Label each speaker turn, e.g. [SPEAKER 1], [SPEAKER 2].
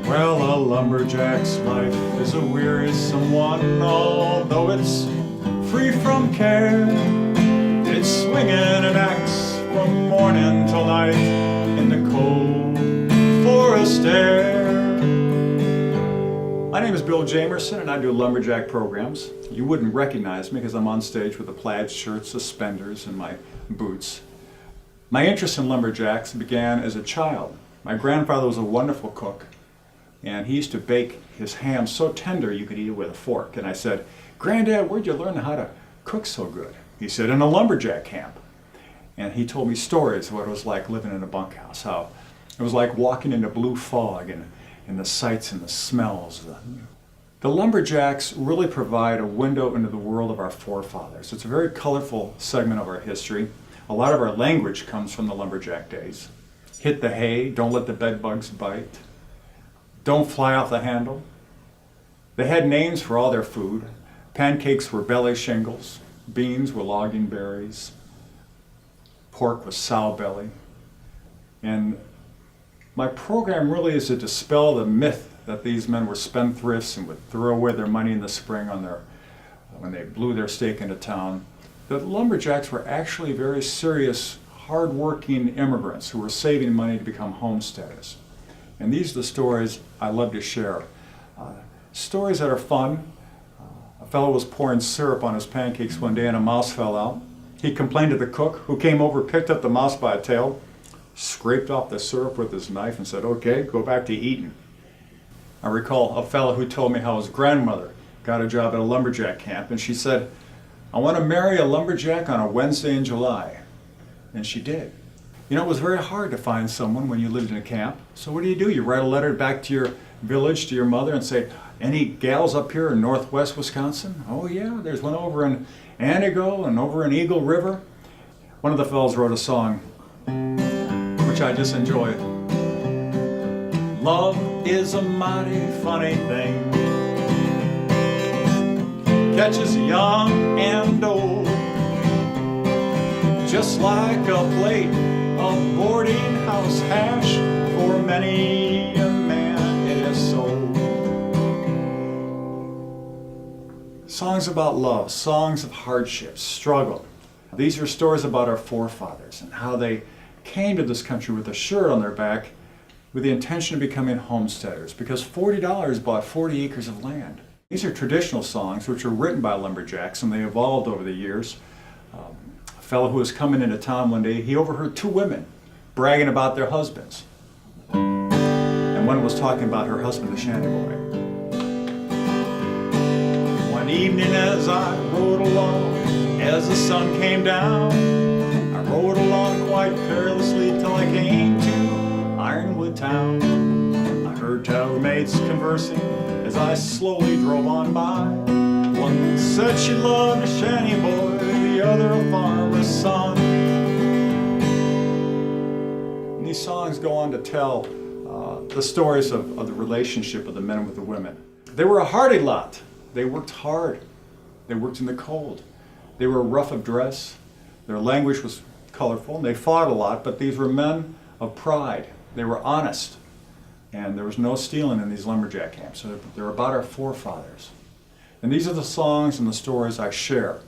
[SPEAKER 1] Well, a lumberjack's life is a wearisome one, although it's free from care. It's swinging an axe from morning till night in the cold forest air. My name is Bill Jamerson and I do lumberjack programs. You wouldn't recognize me because I'm on stage with a plaid shirt, suspenders, and my boots. My interest in lumberjacks began as a child. My grandfather was a wonderful cook, and he used to bake his ham so tender you could eat it with a fork. And I said, "Granddad, where'd you learn how to cook so good?" He said, "In a lumberjack camp." And he told me stories of what it was like living in a bunkhouse, how it was like walking into blue fog and the sights and the smells. The lumberjacks really provide a window into the world of our forefathers. It's a very colorful segment of our history. A lot of our language comes from the lumberjack days. Hit the hay, don't let the bed bugs bite. Don't fly off the handle. They had names for all their food. Pancakes were belly shingles, beans were logging berries, pork was sow belly. And my program really is to dispel the myth that these men were spendthrifts and would throw away their money in the spring on when they blew their stake into town. The lumberjacks were actually very serious, hard-working immigrants who were saving money to become homesteaders. And these are the stories I love to share. Stories that are fun. A fellow was pouring syrup on his pancakes one day and a mouse fell out. He complained to the cook, who came over, picked up the mouse by the tail, scraped off the syrup with his knife and said, "Okay, go back to eating." I recall a fellow who told me how his grandmother got a job at a lumberjack camp, and she said, "I want to marry a lumberjack on a Wednesday in July." And she did. You know, it was very hard to find someone when you lived in a camp. So what do? You write a letter back to your village, to your mother, and say, "Any gals up here in northwest Wisconsin?" "Oh yeah, there's one over in Antigo and over in Eagle River." One of the fellows wrote a song, which I just enjoyed. Love is a mighty funny thing, catches young and old, just like a plate of boarding house hash, for many a man it is sold. Songs about love, songs of hardship, struggle. These are stories about our forefathers and how they came to this country with a shirt on their back with the intention of becoming homesteaders, because $40 bought 40 acres of land. These are traditional songs which were written by lumberjacks, and they evolved over the years. A fellow who was coming into town one day, he overheard two women bragging about their husbands. And one was talking about her husband, the shanty boy. One evening as I rode along, as the sun came down, I rode along quite carelessly till I came to Ironwood town. I heard two maids conversing as I slowly drove on by. One said she loved a shanty boy, the other a farmer's son. And these songs go on to tell the stories of the relationship of the men with the women. They were a hardy lot. They worked hard. They worked in the cold. They were rough of dress. Their language was colorful, and they fought a lot, but these were men of pride. They were honest, and there was no stealing in these lumberjack camps. So they're about our forefathers. And these are the songs and the stories I share.